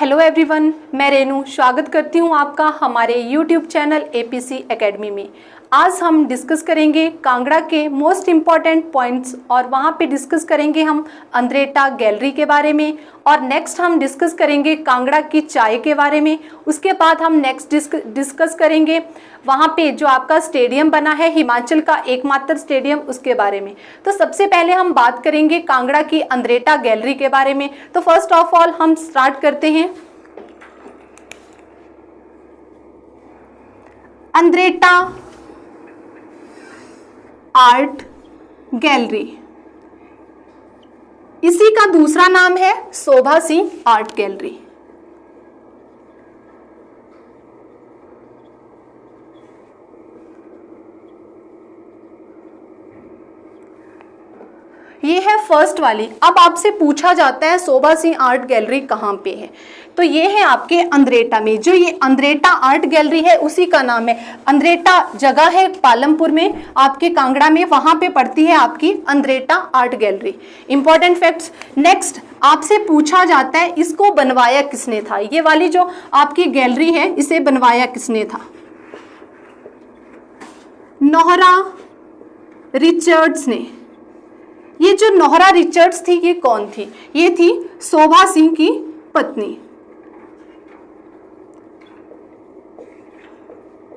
Hello everyone, मैं रेनू स्वागत करती हूं आपका हमारे यूट्यूब चैनल एपीसी एकेडमी में। आज हम डिस्कस करेंगे कांगड़ा के मोस्ट इम्पॉर्टेंट पॉइंट्स और वहां पे डिस्कस करेंगे हम अंद्रेटा गैलरी के बारे में। और नेक्स्ट हम डिस्कस करेंगे कांगड़ा की चाय के बारे में। उसके बाद हम नेक्स्ट डिस्कस करेंगे वहाँ पे जो आपका स्टेडियम बना है हिमाचल का एकमात्र स्टेडियम, उसके बारे में। तो सबसे पहले हम बात करेंगे कांगड़ा की अंद्रेटा गैलरी के बारे में। तो फर्स्ट ऑफ ऑल हम स्टार्ट करते हैं अंद्रेटा आर्ट गैलरी। इसी का दूसरा नाम है शोभा सिंह आर्ट गैलरी। ये है फर्स्ट वाली। अब आपसे पूछा जाता है शोभा सिंह आर्ट गैलरी कहाँ पे है, तो ये है आपके अंद्रेटा में। जो ये अंद्रेटा आर्ट गैलरी है उसी का नाम है। अंद्रेटा जगह है पालमपुर में आपके कांगड़ा में, वहां पे पड़ती है आपकी Andretta art gallery. Important facts. Next आपसे पूछा जाता है इसको बनवाया किसने था। ये वाली जो आपकी गैलरी है इसे बनवाया किसने था। नोहरा रिचर्ड्स ने। ये जो नोहरा रिचर्ड्स थी ये कौन थी? ये थी शोभा सिंह की पत्नी।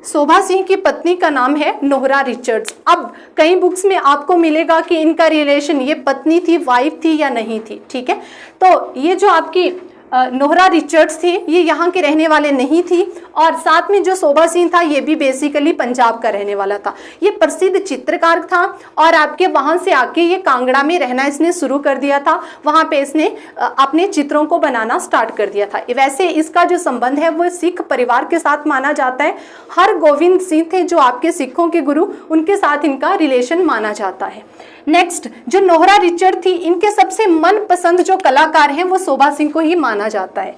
शोभा सिंह की पत्नी का नाम है नोहरा रिचर्ड्स। अब कई बुक्स में आपको मिलेगा कि इनका रिलेशन ये पत्नी थी, वाइफ थी या नहीं थी। ठीक है, तो ये जो आपकी नोहरा रिचर्ड्स थी ये यहाँ के रहने वाले नहीं थी। और साथ में जो शोभा सिंह था ये भी बेसिकली पंजाब का रहने वाला था। ये प्रसिद्ध चित्रकार था और आपके वहाँ से आके ये कांगड़ा में रहना इसने शुरू कर दिया था। वहाँ पे इसने अपने चित्रों को बनाना स्टार्ट कर दिया था। वैसे इसका जो संबंध है वो सिख परिवार के साथ माना जाता है। हरगोविंद सिंह थे जो आपके सिखों के गुरु, उनके साथ इनका रिलेशन माना जाता है। नेक्स्ट जो नोहरा रिचर्ड थी इनके सबसे मनपसंद जो कलाकार हैं वो शोभा सिंह को ही माना जाता है।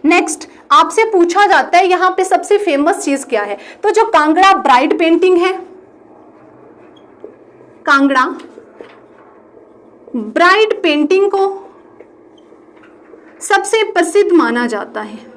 नेक्स्ट आपसे पूछा जाता है यहाँ पे सबसे फेमस चीज क्या है, तो जो कांगड़ा ब्राइड पेंटिंग है, कांगड़ा ब्राइड पेंटिंग को सबसे प्रसिद्ध माना जाता है।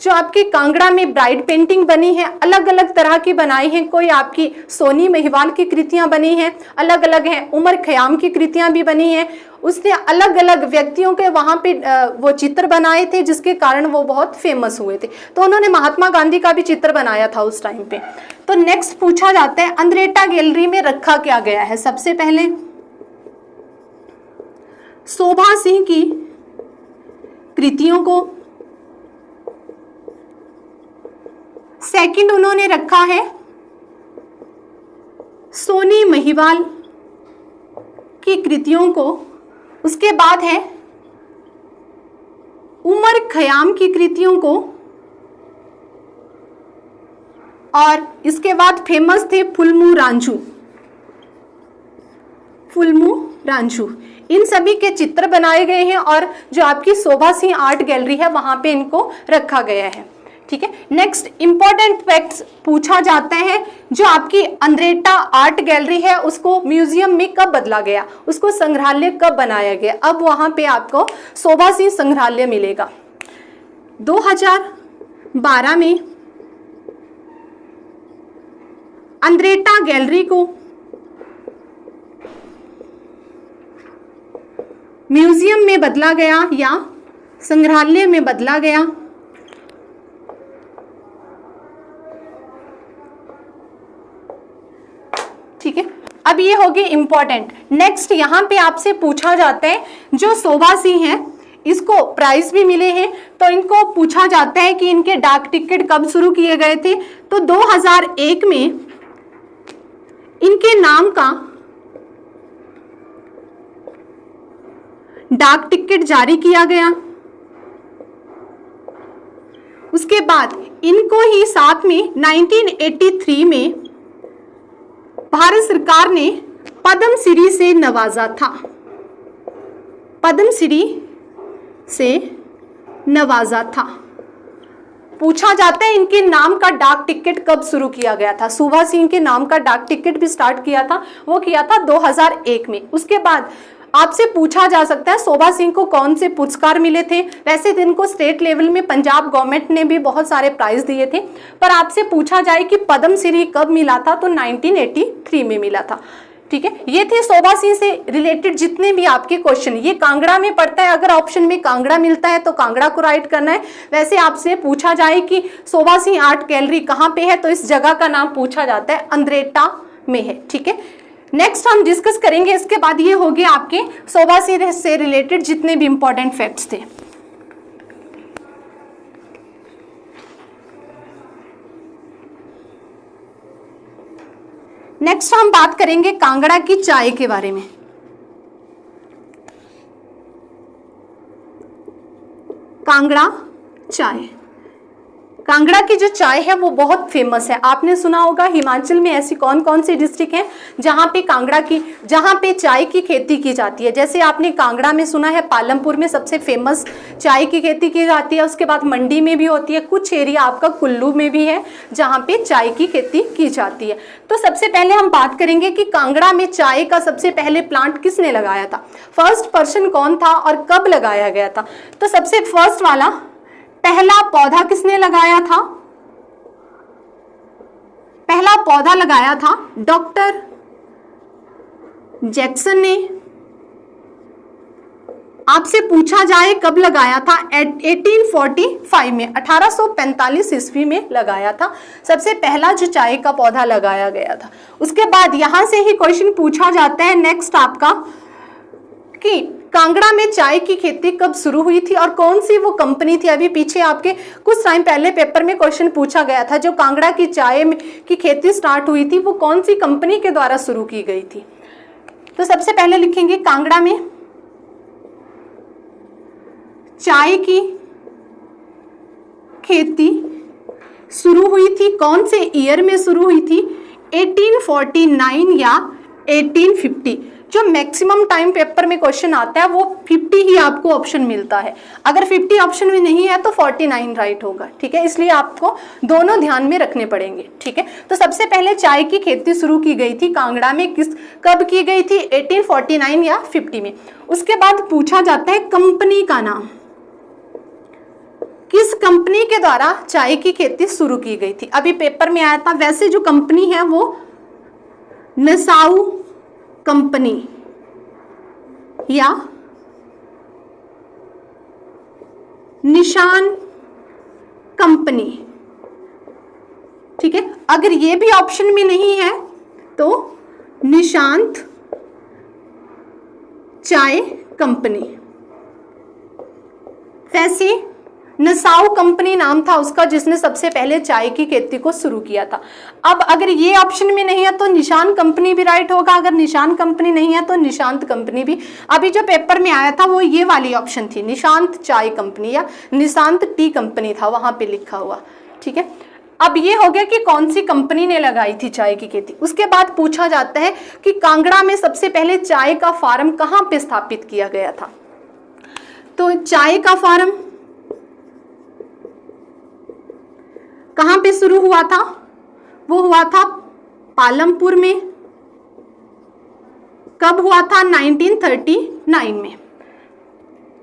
जो आपकी कांगड़ा में ब्राइड पेंटिंग बनी है अलग अलग तरह की बनाई है। कोई आपकी सोनी महिवाल की कृतियां बनी हैं, अलग अलग हैं। उमर खयाम की कृतियां भी बनी हैं। उसने अलग अलग व्यक्तियों के वहां पे वो चित्र बनाए थे जिसके कारण वो बहुत फेमस हुए थे। तो उन्होंने महात्मा गांधी का भी चित्र बनाया था उस टाइम पे। तो नेक्स्ट पूछा जाता है अंद्रेटा गैलरी में रखा क्या गया है। सबसे पहले शोभा सिंह की कृतियों को, सेकंड उन्होंने रखा है सोनी महिवाल की कृतियों को, उसके बाद है उमर खयाम की कृतियों को, और इसके बाद फेमस थे फुलमू रांझू। फुलमू रांझू इन सभी के चित्र बनाए गए हैं और जो आपकी शोभा सिंह आर्ट गैलरी है वहां पे इनको रखा गया है। ठीक है, नेक्स्ट इंपॉर्टेंट फैक्ट्स पूछा जाता है जो आपकी अंद्रेटा आर्ट गैलरी है उसको म्यूजियम में कब बदला गया, उसको संग्रहालय कब बनाया गया। अब वहां पे आपको शोभा सिंह संग्रहालय मिलेगा। 2012 में अंद्रेटा गैलरी को म्यूजियम में बदला गया या संग्रहालय में बदला गया। ठीक है, अब ये होगी इंपॉर्टेंट। नेक्स्ट यहाँ पे आपसे पूछा जाता है जो शोभा सिंह है इसको प्राइज भी मिले हैं, तो इनको पूछा जाता है कि इनके डाक टिकट कब शुरू किए गए थे। तो 2001 में इनके नाम का डाक टिकट जारी किया गया। उसके बाद इनको ही साथ में 1983 में भारत सरकार ने पद्मश्री से नवाजा था। पद्मश्री से नवाजा था। पूछा जाता है इनके नाम का डाक टिकट कब शुरू किया गया था। शोभा सिंह के नाम का डाक टिकट भी स्टार्ट किया था, वो किया था 2001 में। उसके बाद आपसे पूछा जा सकता है शोभा सिंह को कौन से पुरस्कार मिले थे। वैसे तो इनको स्टेट लेवल में पंजाब गवर्नमेंट ने भी बहुत सारे प्राइज दिए थे, पर आपसे पूछा जाए कि पद्म श्री कब मिला था, तो 1983 में मिला था। ठीक है, ये थे शोभा सिंह से रिलेटेड जितने भी आपके क्वेश्चन। ये कांगड़ा में पड़ता है, अगर ऑप्शन में कांगड़ा मिलता है तो कांगड़ा को राइट करना है। वैसे आपसे पूछा जाए कि शोभा सिंह आर्ट गैलरी कहाँ पे है, तो इस जगह का नाम पूछा जाता है, अंद्रेटा में है। ठीक है, नेक्स्ट हम डिस्कस करेंगे। इसके बाद ये हो गया आपके शोभा सिंह से रिलेटेड जितने भी इंपॉर्टेंट फैक्ट्स थे। नेक्स्ट हम बात करेंगे कांगड़ा की चाय के बारे में। कांगड़ा चाय, कांगड़ा की जो चाय है वो बहुत फेमस है। आपने सुना होगा हिमाचल में ऐसी कौन कौन सी डिस्ट्रिक्ट हैं जहाँ पे जहाँ पे चाय की खेती की जाती है। जैसे आपने कांगड़ा में सुना है, पालमपुर में सबसे फेमस चाय की खेती की जाती है। उसके बाद मंडी में भी होती है, कुछ एरिया आपका कुल्लू में भी है जहाँ पे चाय की खेती की जाती है। तो सबसे पहले हम बात करेंगे कि कांगड़ा में चाय का सबसे पहले प्लांट किसने लगाया था, फर्स्ट पर्सन कौन था और कब लगाया गया था। तो सबसे फर्स्ट वाला पहला पौधा किसने लगाया था, पहला पौधा लगाया था डॉक्टर जैक्सन ने। आपसे पूछा जाए कब लगाया था, 1845 में, 1845 ईस्वी में लगाया था सबसे पहला जो चाय का पौधा लगाया गया था। उसके बाद यहां से ही क्वेश्चन पूछा जाता है नेक्स्ट आपका कि कांगड़ा में चाय की खेती कब शुरू हुई थी और कौन सी वो कंपनी थी। अभी पीछे आपके कुछ टाइम पहले पेपर में क्वेश्चन पूछा गया था, जो कांगड़ा की चाय की खेती स्टार्ट हुई थी वो कौन सी कंपनी के द्वारा शुरू की गई थी। तो सबसे पहले लिखेंगे कांगड़ा में चाय की खेती शुरू हुई थी, कौन से ईयर में शुरू हुई थी, 1849 या 1850। जो मैक्सिमम टाइम पेपर में क्वेश्चन आता है वो 50 ही आपको ऑप्शन मिलता है। अगर 50 ऑप्शन में नहीं है तो 49 राइट होगा। ठीक है, इसलिए आपको दोनों ध्यान में रखने पड़ेंगे। ठीक है, तो सबसे पहले चाय की खेती शुरू की गई थी कांगड़ा में, कब की गई थी, 1849 या 50 में। उसके बाद पूछा जाता है कंपनी का नाम, किस कंपनी के द्वारा चाय की खेती शुरू की गई थी। अभी पेपर में आया था। वैसे जो कंपनी है वो नसाऊ कंपनी या निशान कंपनी। ठीक है, अगर ये भी ऑप्शन में नहीं है तो निशांत चाय कंपनी। वैसे नसाऊ कंपनी नाम था उसका जिसने सबसे पहले चाय की खेती को शुरू किया था। अब अगर ये ऑप्शन में नहीं है तो निशान कंपनी भी राइट होगा, अगर निशान कंपनी नहीं है तो निशांत कंपनी भी। अभी जो पेपर में आया था वो ये वाली ऑप्शन थी, निशांत चाय कंपनी या निशांत टी कंपनी था वहां पे लिखा हुआ। ठीक है, अब ये हो गया कि कौन सी कंपनी ने लगाई थी चाय की खेती। उसके बाद पूछा जाता है कि कांगड़ा में सबसे पहले चाय का फार्म कहाँ पे स्थापित किया गया था। तो चाय का फार्म कहां पे शुरू हुआ था, वो हुआ था पालमपुर में। कब हुआ था, 1939 में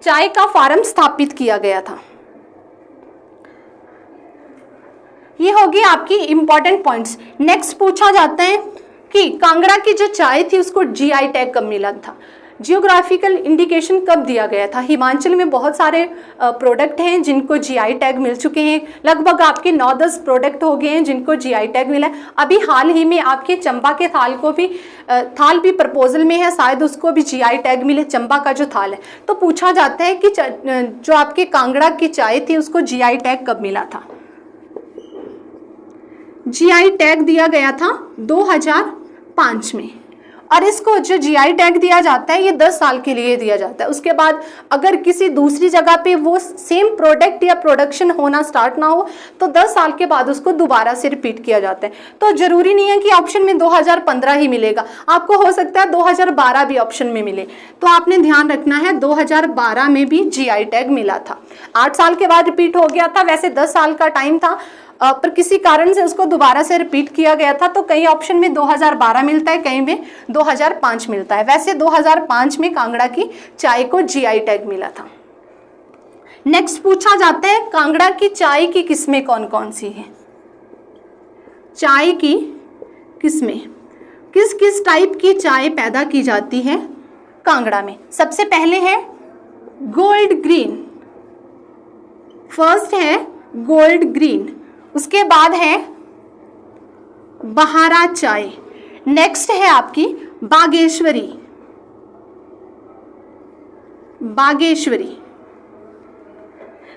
चाय का फार्म स्थापित किया गया था। ये होगी आपकी इंपॉर्टेंट पॉइंट्स। नेक्स्ट पूछा जाता है कि कांगड़ा की जो चाय थी उसको जीआई टैग कब मिला था, जियोग्राफिकल इंडिकेशन कब दिया गया था। हिमाचल में बहुत सारे प्रोडक्ट हैं जिनको जीआई टैग मिल चुके हैं, लगभग आपके 9-10 प्रोडक्ट हो गए हैं जिनको जीआई टैग मिला है। अभी हाल ही में आपके चंबा के थाल भी प्रपोजल में है, शायद उसको भी जीआई टैग मिले, चंबा का जो थाल है। तो पूछा जाता है कि जो आपके कांगड़ा की चाय थी उसको जीआई टैग कब मिला था। जीआई टैग दिया गया था 2005 में, और इसको जो जीआई टैग दिया जाता है ये 10 साल के लिए दिया जाता है। उसके बाद अगर किसी दूसरी जगह पे वो सेम प्रोडक्ट या प्रोडक्शन होना स्टार्ट ना हो तो 10 साल के बाद उसको दोबारा से रिपीट किया जाता है। तो जरूरी नहीं है कि ऑप्शन में 2015 ही मिलेगा, आपको हो सकता है 2012 भी ऑप्शन में मिले। तो आपने ध्यान रखना है 2012 में भी जीआई टैग मिला था। 8 साल के बाद रिपीट हो गया था। वैसे 10 साल का टाइम था पर किसी कारण से उसको दोबारा से रिपीट किया गया था। तो कई ऑप्शन में 2012 मिलता है, कहीं में 2005 मिलता है। वैसे 2005 में कांगड़ा की चाय को जीआई टैग मिला था। नेक्स्ट पूछा जाता है कांगड़ा की चाय की किस्में कौन कौन सी हैं। चाय की किस्में, किस किस टाइप की चाय पैदा की जाती है कांगड़ा में। सबसे पहले है गोल्ड ग्रीन, फर्स्ट है गोल्ड ग्रीन, उसके बाद है बहारा चाय, नेक्स्ट है आपकी बागेश्वरी, बागेश्वरी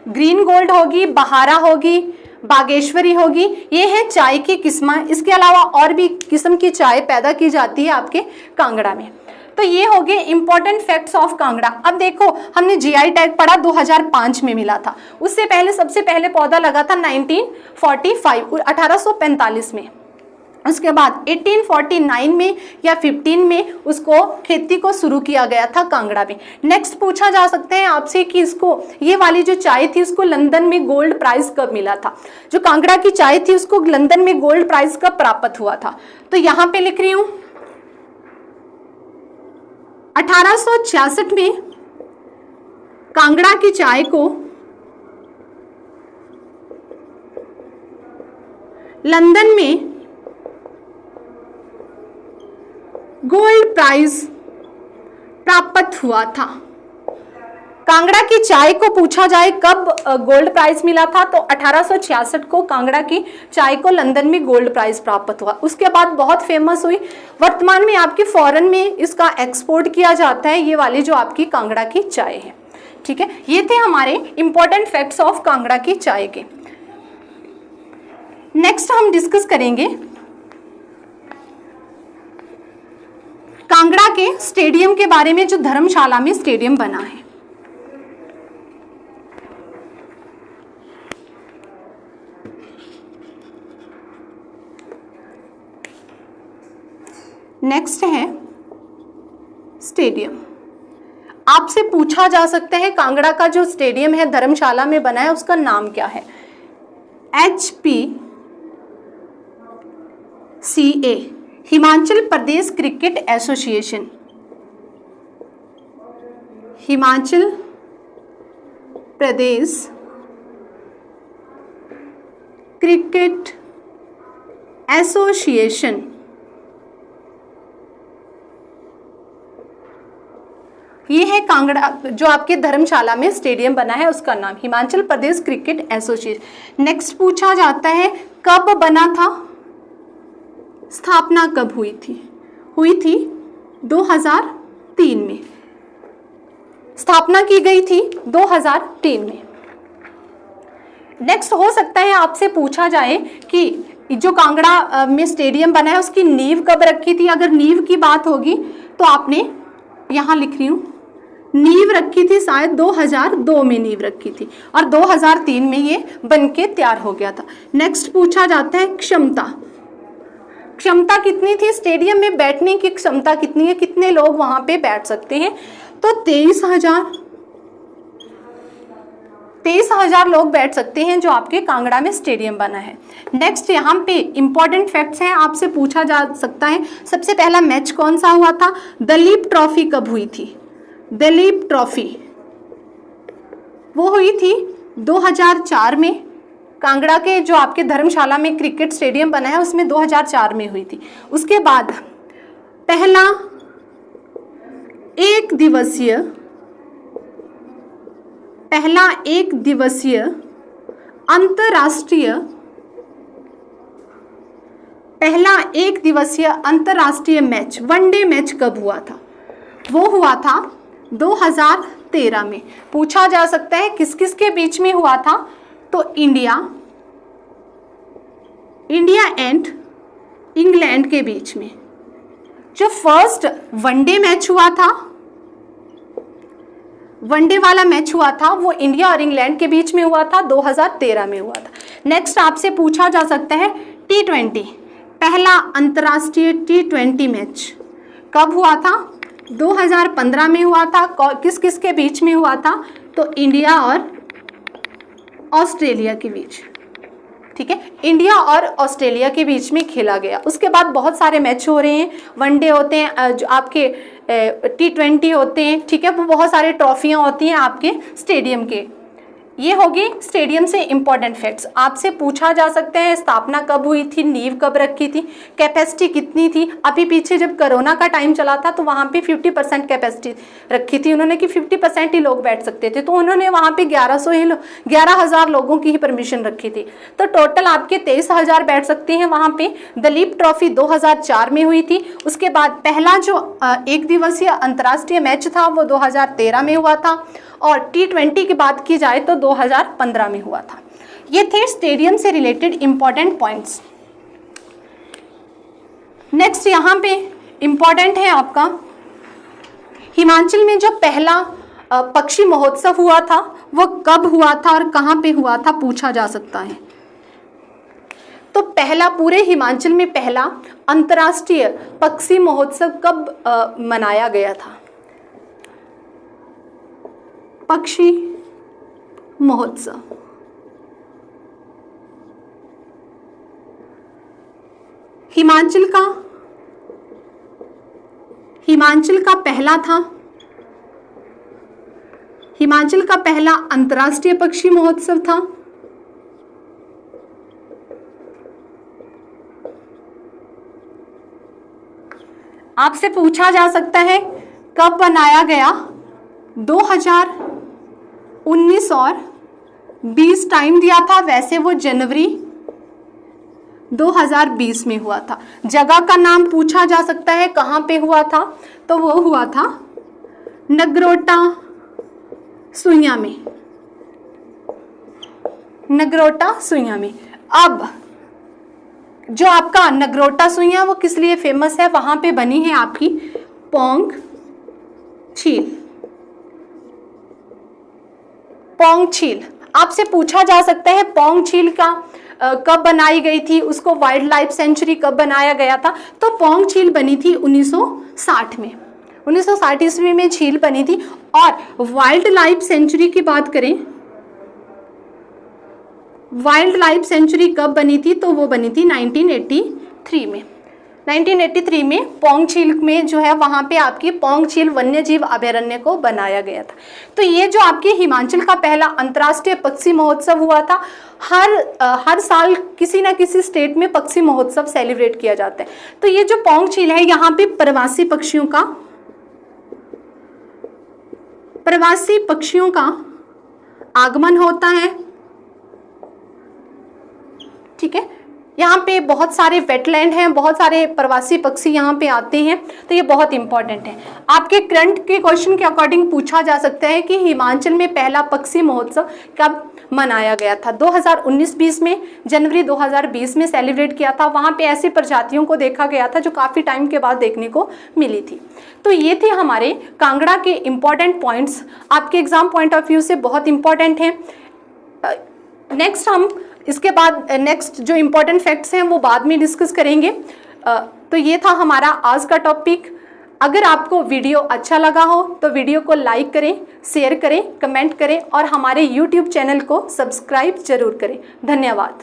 ग्रीन गोल्ड होगी, बहारा होगी, बागेश्वरी होगी, ये है चाय की किस्म। इसके अलावा और भी किस्म की चाय पैदा की जाती है आपके कांगड़ा में। तो ये हो गए इंपॉर्टेंट फैक्ट्स ऑफ कांगड़ा। अब देखो हमने जीआई टैग पढ़ा 2005 में मिला था, उससे पहले सबसे पहले पौधा लगा था 1945 1845 में, उसके बाद 1849 में या 15 में उसको खेती को शुरू किया गया था कांगड़ा में। नेक्स्ट पूछा जा सकता है आपसे कि इसको ये वाली जो चाय थी उसको लंदन में गोल्ड प्राइज कब मिला था। जो कांगड़ा की चाय थी उसको लंदन में गोल्ड प्राइज कब प्राप्त हुआ था। तो यहां पे लिख रही हूं 1866 में कांगड़ा की चाय को लंदन में गोल्ड प्राइज प्राप्त हुआ था। कांगड़ा की चाय को पूछा जाए कब गोल्ड प्राइज मिला था, तो 1866 को कांगड़ा की चाय को लंदन में गोल्ड प्राइज प्राप्त हुआ। उसके बाद बहुत फेमस हुई। वर्तमान में आपकी फॉरेन में इसका एक्सपोर्ट किया जाता है, ये वाली जो आपकी कांगड़ा की चाय है। ठीक है, ये थे हमारे इंपॉर्टेंट फैक्ट्स ऑफ कांगड़ा की चाय के। नेक्स्ट हम डिस्कस करेंगे कांगड़ा के स्टेडियम के बारे में, जो धर्मशाला में स्टेडियम बना है। नेक्स्ट है स्टेडियम। आपसे पूछा जा सकता है कांगड़ा का जो स्टेडियम है धर्मशाला में बना है उसका नाम क्या है। HPCA Himachal Pradesh cricket association, Himachal Pradesh cricket association. ये है कांगड़ा जो आपके धर्मशाला में स्टेडियम बना है उसका नाम Himachal Pradesh cricket association. Next पूछा जाता है कब बना था, स्थापना कब हुई थी 2003 में, स्थापना की गई थी 2003 में। नेक्स्ट हो सकता है आपसे पूछा जाए कि जो कांगड़ा में स्टेडियम बना है उसकी नींव कब रखी थी। अगर नींव की बात होगी तो आपने यहां लिख रही हूं नींव रखी थी, शायद 2002 में नींव रखी थी और 2003 में ये बनके तैयार हो गया था। नेक्स्ट पूछा जाता है क्षमता कितनी थी, स्टेडियम में बैठने की क्षमता कितनी है, कितने लोग वहां पे बैठ सकते हैं। तो 23,000 लोग बैठ सकते हैं जो आपके कांगड़ा में स्टेडियम बना है। नेक्स्ट यहाँ पे इंपॉर्टेंट फैक्ट्स हैं, आपसे पूछा जा सकता है सबसे पहला मैच कौन सा हुआ था, दलीप ट्रॉफी कब हुई थी। दलीप ट्रॉफी वो हुई थी 2004 में। कांगड़ा के जो आपके धर्मशाला में क्रिकेट स्टेडियम बना है उसमें 2004 में हुई थी। उसके बाद पहला एक दिवसीय अंतरराष्ट्रीय मैच, वनडे मैच कब हुआ था, वो हुआ था 2013 में। पूछा जा सकता है किस किस के बीच में हुआ था, तो इंडिया एंड इंग्लैंड के बीच में। जो फर्स्ट वनडे मैच हुआ था, वनडे वाला मैच हुआ था वो इंडिया और इंग्लैंड के बीच में हुआ था, 2013 में हुआ था। नेक्स्ट आपसे पूछा जा सकता है T20, पहला अंतर्राष्ट्रीय T20 मैच कब हुआ था, 2015 में हुआ था। किस किस के बीच में हुआ था, तो इंडिया और ऑस्ट्रेलिया के बीच। ठीक है, इंडिया और ऑस्ट्रेलिया के बीच में खेला गया। उसके बाद बहुत सारे मैच हो रहे हैं, वनडे होते हैं, जो आपके T20 होते हैं, ठीक है, वो बहुत सारे ट्रॉफियाँ होती हैं आपके स्टेडियम के। ये होगी स्टेडियम से इम्पॉर्टेंट फैक्ट्स। आपसे पूछा जा सकता है स्थापना कब हुई थी, नींव कब रखी थी, कैपेसिटी कितनी थी। अभी पीछे जब कोरोना का टाइम चला था तो वहाँ पे 50% कैपेसिटी रखी थी उन्होंने कि 50% ही लोग बैठ सकते थे, तो उन्होंने वहाँ पे 11,000 लोगों की ही परमिशन रखी थी। तो टोटल आपके 23,000 बैठ सकते हैं वहाँ पे। दलीप ट्रॉफी 2004 में हुई थी। उसके बाद पहला जो एक दिवसीय अंतर्राष्ट्रीय मैच था वो 2013 में हुआ था, और T20 की बात की जाए तो 2015 में हुआ था। ये थे स्टेडियम से रिलेटेड इंपॉर्टेंट पॉइंट्स। नेक्स्ट यहाँ पे इंपॉर्टेंट है आपका, हिमाचल में जो पहला पक्षी महोत्सव हुआ था वो कब हुआ था और कहाँ पे हुआ था, पूछा जा सकता है। तो पहला पूरे हिमाचल में पहला अंतर्राष्ट्रीय पक्षी महोत्सव कब मनाया गया था? पक्षी महोत्सव हिमाचल का पहला था, हिमाचल का पहला अंतर्राष्ट्रीय पक्षी महोत्सव था। आपसे पूछा जा सकता है कब बनाया गया, 2019 और 20 टाइम दिया था, वैसे वो जनवरी 2020 में हुआ था। जगह का नाम पूछा जा सकता है कहाँ पे हुआ था, तो वो हुआ था नगरोटा सुइयां में, नगरोटा सुइयां में। अब जो आपका नगरोटा सुइयां वो किस लिए फेमस है, वहां पे बनी है आपकी पोंग झील। पोंग झील आपसे पूछा जा सकता है पोंग झील का कब बनाई गई थी, उसको वाइल्ड लाइफ सेंचुरी कब बनाया गया था। तो पोंग झील बनी थी 1960 में, 1960 ईस्वी में झील बनी थी। और वाइल्ड लाइफ सेंचुरी की बात करें, वाइल्ड लाइफ सेंचुरी कब बनी थी, तो वो बनी थी 1983 में। 1983 में पोंग झील में जो है वहाँ पे आपकी पोंग झील वन्य जीव अभयारण्य को बनाया गया था। तो ये जो आपके हिमाचल का पहला अंतर्राष्ट्रीय पक्षी महोत्सव हुआ था, हर साल किसी ना किसी स्टेट में पक्षी महोत्सव सेलिब्रेट किया जाता है। तो ये जो पोंग झील है यहाँ पे प्रवासी पक्षियों का आगमन होता है, ठीक है। यहाँ पे बहुत सारे वेटलैंड हैं, बहुत सारे प्रवासी पक्षी यहाँ पे आते हैं, तो ये बहुत इंपॉर्टेंट है। आपके करंट के क्वेश्चन के अकॉर्डिंग पूछा जा सकता है कि हिमाचल में पहला पक्षी महोत्सव कब मनाया गया था। 2019-20 में, जनवरी 2020 में सेलिब्रेट किया था। वहाँ पे ऐसी प्रजातियों को देखा गया था जो काफ़ी टाइम के बाद देखने को मिली थी। तो ये थे हमारे कांगड़ा के इम्पॉर्टेंट पॉइंट्स, आपके एग्जाम पॉइंट ऑफ व्यू से बहुत इंपॉर्टेंट हैं। नेक्स्ट हम इसके बाद नेक्स्ट जो इम्पोर्टेंट फैक्ट्स हैं वो बाद में डिस्कस करेंगे। तो ये था हमारा आज का टॉपिक। अगर आपको वीडियो अच्छा लगा हो तो वीडियो को लाइक करें, शेयर करें, कमेंट करें और हमारे YouTube चैनल को सब्सक्राइब जरूर करें। धन्यवाद।